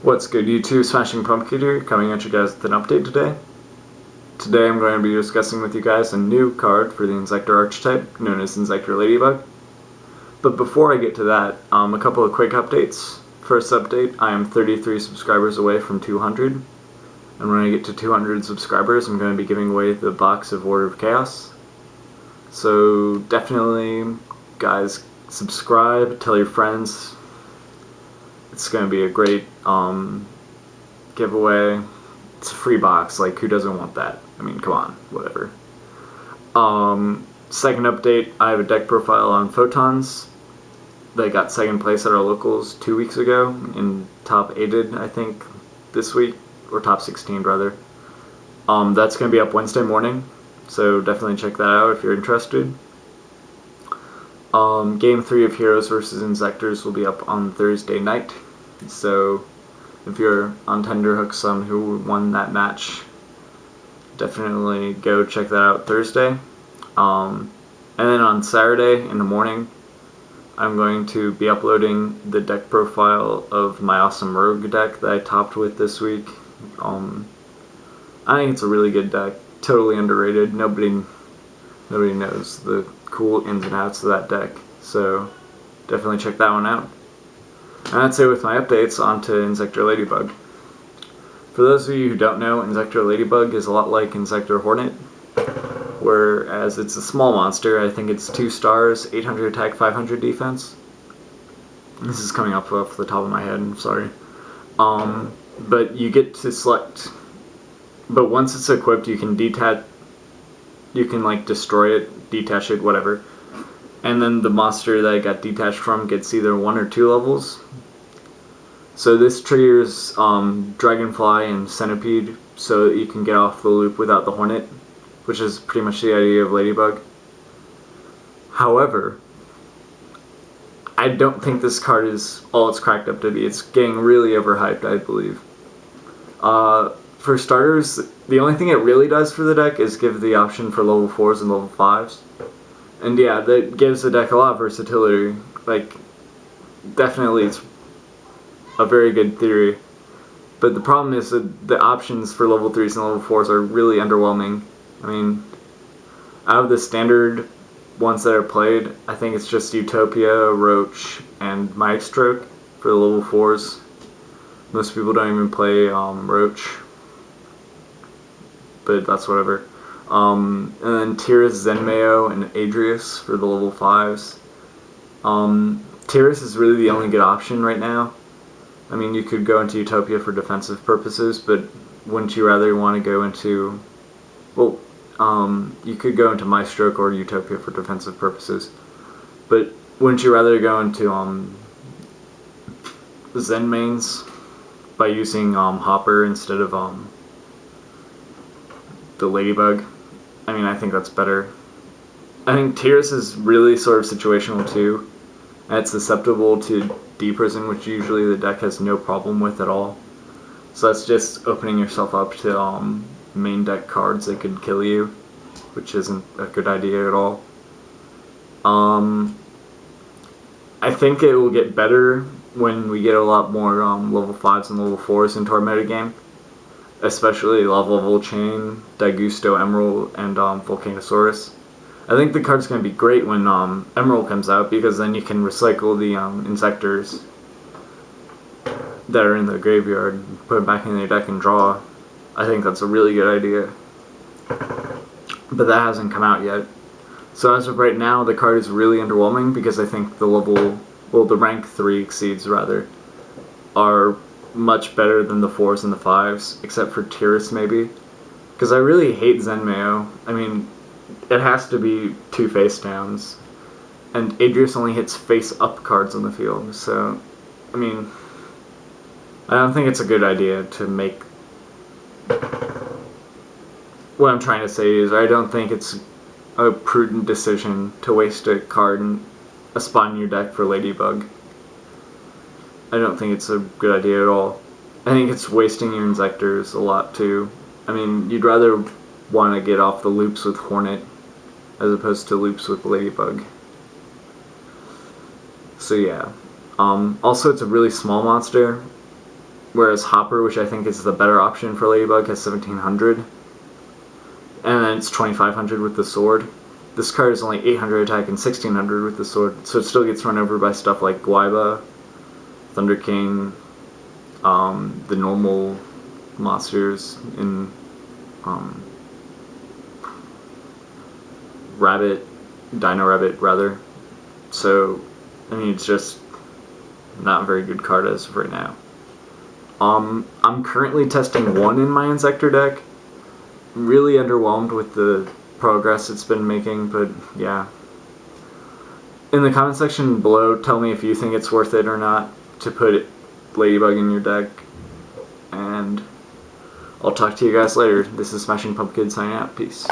What's good, YouTube? Smashing Pumpkin here, coming at you guys with an update today. Today I'm going to be discussing with you guys a new card for the Inzektor archetype, known as Inzektor Ladybug. But before I get to that, a couple of quick updates. First update, I am 33 subscribers away from 200. And when I get to 200 subscribers, I'm going to be giving away the box of Order of Chaos. So definitely, guys, subscribe, tell your friends. It's going to be a great giveaway. It's a free box, like who doesn't want that? I mean, come on, whatever. Second update, I have a deck profile on Photons. They got second place at our locals 2 weeks ago, in top 8'd, I think, this week, or top 16 rather. That's going to be up Wednesday morning, so definitely check that out if you're interested. Game 3 of Heroes vs. Inzektors will be up on Thursday night, so if you're on tenterhooks on who won that match, definitely go check that out Thursday. And then on Saturday in the morning, I'm going to be uploading the deck profile of my awesome Rogue deck that I topped with this week. I think it's a really good deck, totally underrated. Nobody knows the cool ins and outs of that deck, so definitely check that one out. And that's it with my updates. On to Inzektor Ladybug. For those of you who don't know, Inzektor Ladybug is a lot like Inzektor Hornet, whereas it's a small monster. I think it's 2 stars, 800 attack, 500 defense. This is coming up off the top of my head, I'm sorry. But you get to select, but once it's equipped, you can detach, you can like destroy it, detach it, whatever. And then the monster that it got detached from gets either 1 or 2 levels. So this triggers Dragonfly and Centipede so that you can get off the loop without the Hornet, which is pretty much the idea of Ladybug. However, I don't think this card is all it's cracked up to be. It's getting really overhyped, I believe. For starters, the only thing it really does for the deck is give the option for level 4s and level 5s. And yeah, that gives the deck a lot of versatility. Like, definitely it's a very good theory. But the problem is that the options for level 3s and level 4s are really underwhelming. I mean, out of the standard ones that are played, I think it's just Utopia, Roach, and Maestroke for the level 4s. Most people don't even play Roach, but that's whatever. And then Tiras, Zenmayo, and Adrius for the level 5s. Tiras is really the only good option right now. I mean, you could go into Utopia for defensive purposes, but wouldn't you rather want to go into... Well, you could go into Maestroke or Utopia for defensive purposes, but wouldn't you rather go into Zen mains by using Hopper instead of the Ladybug? I mean, I think that's better. I think Tiras is really sort of situational too, and it's susceptible to D-Prison, which usually the deck has no problem with at all. So that's just opening yourself up to main deck cards that could kill you, which isn't a good idea at all. I think it will get better when we get a lot more level 5s and level 4s into our metagame, especially Level Chain, Daigusto Emerald, and Volcanosaurus. I think the card's going to be great when Emerald comes out, because then you can recycle the Inzektors that are in the graveyard, put them back in your deck and draw. I think that's a really good idea. But that hasn't come out yet. So as of right now, the card is really underwhelming, because I think the rank 3 exceeds rather, are much better than the 4s and the 5s, except for Tiras maybe. Because I really hate Zenmayo. I mean, it has to be 2 face downs, and Adrius only hits face up cards on the field, so I mean, I don't think it's a good idea to make... What I'm trying to say is, I don't think it's a prudent decision to waste a card and a spot in your deck for Ladybug. I don't think it's a good idea at all. I think it's wasting your Inzektors a lot too. I mean, you'd rather want to get off the loops with Hornet as opposed to loops with Ladybug. So yeah. Also, it's a really small monster. whereas Hopper, which I think is the better option for Ladybug, has 1700. And then it's 2500 with the sword. This card is only 800 attack and 1600 with the sword, so it still gets run over by stuff like Guaiba, Thunder King, the normal monsters in Dino Rabbit rather. So, I mean, it's just not a very good card as of right now. I'm currently testing 1 in my Inzektor deck. Really underwhelmed with the progress it's been making, but yeah. In the comment section below, tell me if you think it's worth it or not to put Ladybug in your deck. And I'll talk to you guys later. This is Smashing Pumpkin signing out. Peace.